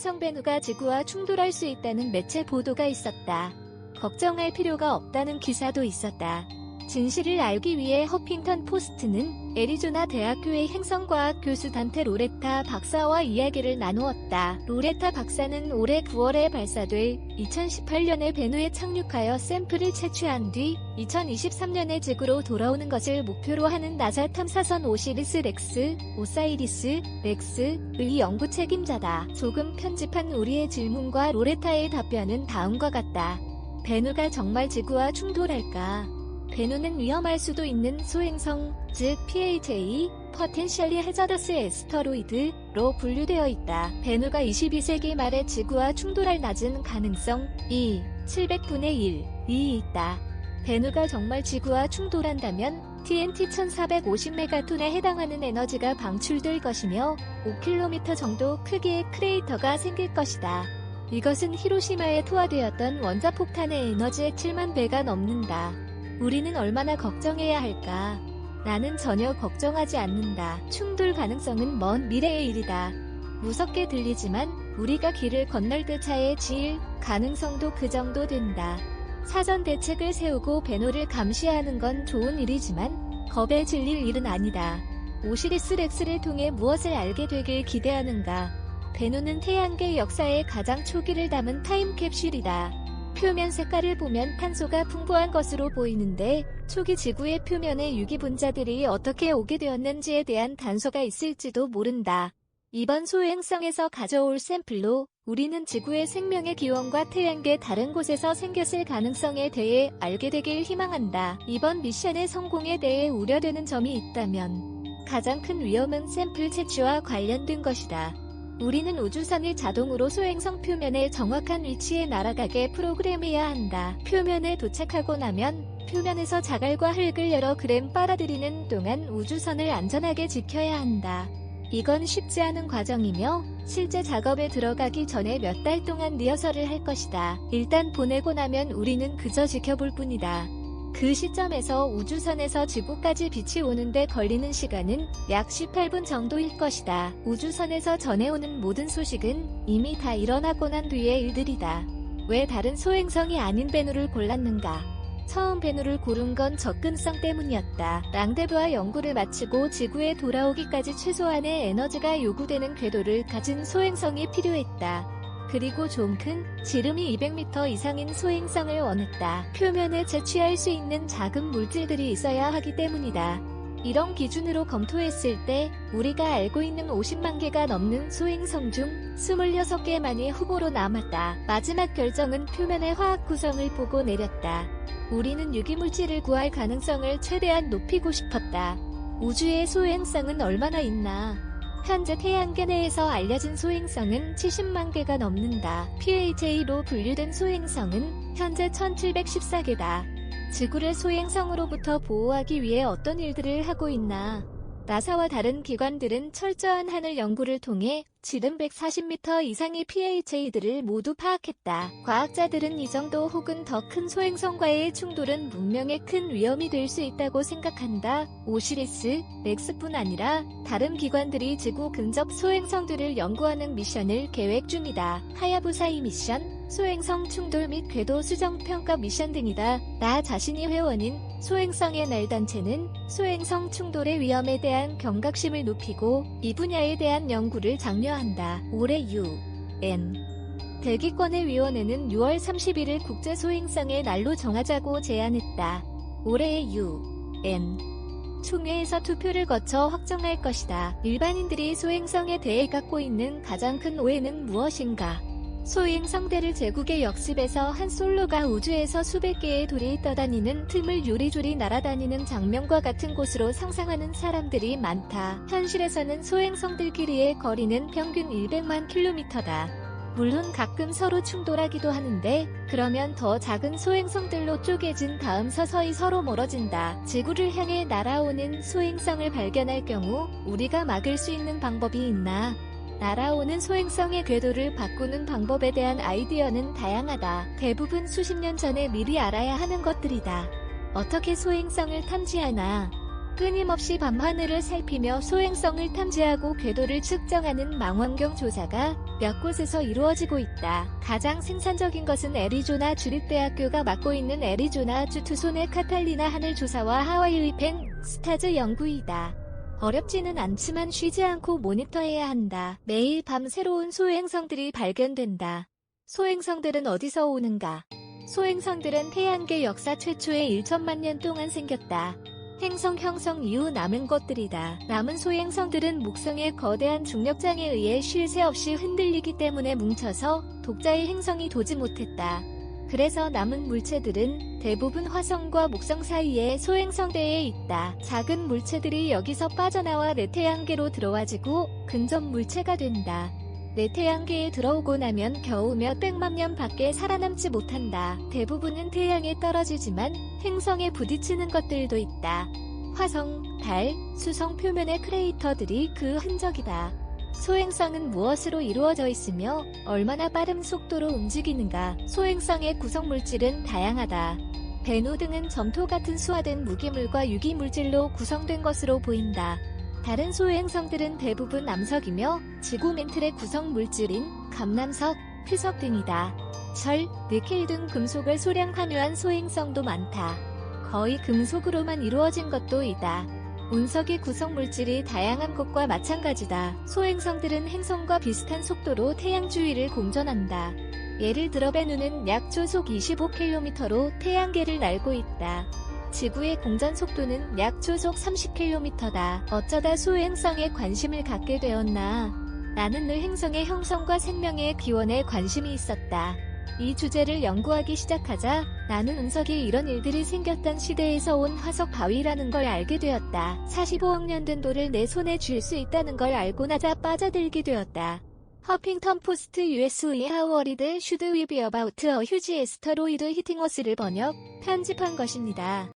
소행성 베누가 지구와 충돌할 수 있다는 매체 보도가 있었다. 걱정할 필요가 없다는 기사도 있었다. 진실을 알기 위해 허핑턴 포스트는 애리조나 대학교의 행성과학 교수 단테 로레타 박사와 이야기를 나누었다. 로레타 박사는 올해 9월에 발사돼 2018년에 베누에 착륙하여 샘플을 채취한 뒤 2023년에 지구로 돌아오는 것을 목표로 하는 나사 탐사선 오사이리스 렉스의 연구 책임자다. 조금 편집한 우리의 질문과 로레타의 답변은 다음과 같다. 베누가 정말 지구와 충돌할까? 베누는 위험할 수도 있는 소행성, 즉 PHA, Potentially Hazardous Asteroid로 분류되어 있다. 베누가 22세기 말에 지구와 충돌할 낮은 가능성 700분의 1이 있다. 베누가 정말 지구와 충돌한다면 TNT 1450메가톤에 해당하는 에너지가 방출될 것이며 5km 정도 크기의 크레이터가 생길 것이다. 이것은 히로시마에 투하되었던 원자폭탄의 에너지의 7만 배가 넘는다. 우리는 얼마나 걱정해야 할까? 나는 전혀 걱정하지 않는다. 충돌 가능성은 먼 미래의 일이다. 무섭게 들리지만 우리가 길을 건널 때 차에 지일 가능성도 그 정도 된다. 사전 대책을 세우고 베누를 감시하는 건 좋은 일이지만 겁에 질릴 일은 아니다. 오시리스 렉스를 통해 무엇을 알게 되길 기대하는가? 베누는 태양계 역사의 가장 초기를 담은 타임캡슐이다. 표면 색깔을 보면 탄소가 풍부한 것으로 보이는데 초기 지구의 표면에 유기분자들이 어떻게 오게 되었는지에 대한 단서가 있을지도 모른다. 이번 소행성에서 가져올 샘플로 우리는 지구의 생명의 기원과 태양계 다른 곳에서 생겼을 가능성에 대해 알게 되길 희망한다. 이번 미션의 성공에 대해 우려되는 점이 있다면 가장 큰 위험은 샘플 채취와 관련된 것이다. 우리는 우주선을 자동으로 소행성 표면의 정확한 위치에 날아가게 프로그램해야 한다. 표면에 도착하고 나면 표면에서 자갈과 흙을 여러 그램 빨아들이는 동안 우주선을 안전하게 지켜야 한다. 이건 쉽지 않은 과정이며 실제 작업에 들어가기 전에 몇 달 동안 리허설을 할 것이다. 일단 보내고 나면 우리는 그저 지켜볼 뿐이다. 그 시점에서 우주선에서 지구까지 빛이 오는데 걸리는 시간은 약 18분 정도일 것이다. 우주선에서 전해오는 모든 소식은 이미 다 일어나고 난 뒤의 일들이다. 왜 다른 소행성이 아닌 베누를 골랐는가? 처음 베누를 고른 건 접근성 때문이었다. 랑데브와 연구를 마치고 지구에 돌아오기까지 최소한의 에너지가 요구되는 궤도를 가진 소행성이 필요했다. 그리고 좀 큰, 지름이 200m 이상인 소행성을 원했다. 표면에 채취할 수 있는 작은 물질들이 있어야 하기 때문이다. 이런 기준으로 검토했을 때 우리가 알고 있는 50만 개가 넘는 소행성 중 26개만이 후보로 남았다. 마지막 결정은 표면의 화학 구성을 보고 내렸다. 우리는 유기물질을 구할 가능성을 최대한 높이고 싶었다. 우주의 소행성은 얼마나 있나? 현재 태양계 내에서 알려진 소행성은 70만 개가 넘는다. PHA로 분류된 소행성은 현재 1714개다. 지구를 소행성으로부터 보호하기 위해 어떤 일들을 하고 있나? 나사와 다른 기관들은 철저한 하늘 연구를 통해 지름 140m 이상의 PHA들을 모두 파악했다. 과학자들은 이 정도 혹은 더 큰 소행성과의 충돌은 문명에 큰 위험이 될 수 있다고 생각한다. 오시리스, 렉스뿐 아니라 다른 기관들이 지구 근접 소행성들을 연구하는 미션을 계획 중이다. 하야부사 2 미션, 소행성 충돌 및 궤도 수정 평가 미션 등이다. 나 자신이 회원인 소행성의 날 단체는 소행성 충돌의 위험에 대한 경각심을 높이고 이 분야에 대한 연구를 장려한다. 올해 UN 대기권의 위원회는 6월 30일을 국제소행성의 날로 정하자고 제안했다. 올해의 UN 총회에서 투표를 거쳐 확정할 것이다. 일반인들이 소행성에 대해 갖고 있는 가장 큰 오해는 무엇인가? 소행성들을 제국의 역습에서 한 솔로가 우주에서 수백 개의 돌이 떠다니는 틈을 요리조리 날아다니는 장면과 같은 곳으로 상상하는 사람들이 많다. 현실에서는 소행성들끼리의 거리는 평균 100만 킬로미터다. 물론 가끔 서로 충돌하기도 하는데 그러면 더 작은 소행성들로 쪼개진 다음 서서히 서로 멀어진다. 지구를 향해 날아오는 소행성을 발견할 경우 우리가 막을 수 있는 방법이 있나? 날아오는 소행성의 궤도를 바꾸는 방법에 대한 아이디어는 다양하다. 대부분 수십 년 전에 미리 알아야 하는 것들이다. 어떻게 소행성을 탐지하나? 끊임없이 밤하늘을 살피며 소행성을 탐지하고 궤도를 측정하는 망원경 조사가 몇 곳에서 이루어지고 있다. 가장 생산적인 것은 애리조나 주립대학교가 맡고 있는 애리조나주 투손의 카탈리나 하늘조사와 하와이의 펜 스타즈 연구이다. 어렵지는 않지만 쉬지 않고 모니터해야 한다. 매일 밤 새로운 소행성들이 발견된다. 소행성들은 어디서 오는가? 소행성들은 태양계 역사 최초의 1천만 년 동안 생겼다. 행성 형성 이후 남은 것들이다. 남은 소행성들은 목성의 거대한 중력장에 의해 쉴 새 없이 흔들리기 때문에 뭉쳐서 독자의 행성이 도지 못했다. 그래서 남은 물체들은 대부분 화성과 목성 사이에 소행성대에 있다. 작은 물체들이 여기서 빠져나와 내 태양계로 들어와지고 근접 물체가 된다. 내 태양계에 들어오고 나면 겨우 몇 백만 년 밖에 살아남지 못한다. 대부분은 태양에 떨어지지만 행성에 부딪히는 것들도 있다. 화성, 달, 수성 표면의 크레이터들이 그 흔적이다. 소행성은 무엇으로 이루어져 있으며 얼마나 빠른 속도로 움직이는가? 소행성의 구성물질은 다양하다. 베누 등은 점토 같은 수화된 무기물과 유기물질로 구성된 것으로 보인다. 다른 소행성들은 대부분 암석이며 지구 멘틀의 구성 물질인 감남석, 피석 등이다. 철, 니켈 등 금속을 소량 함유한 소행성도 많다. 거의 금속으로만 이루어진 것도 있다. 운석의 구성 물질이 다양한 것과 마찬가지다. 소행성들은 행성과 비슷한 속도로 태양 주위를 공전한다. 예를 들어 베누는 약 초속 25km로 태양계를 날고 있다. 지구의 공전 속도는 약 초속 30km다. 어쩌다 소행성에 관심을 갖게 되었나? 나는 늘 행성의 형성과 생명의 기원에 관심이 있었다. 이 주제를 연구하기 시작하자 나는 운석에 이런 일들이 생겼던 시대에서 온 화석 바위라는 걸 알게 되었다. 45억 년 된 돌을 내 손에 쥘 수 있다는 걸 알고 나자 빠져들게 되었다. 허핑턴 포스트 USA How worried should we be about a huge asteroid hitting us를 번역, 편집한 것입니다.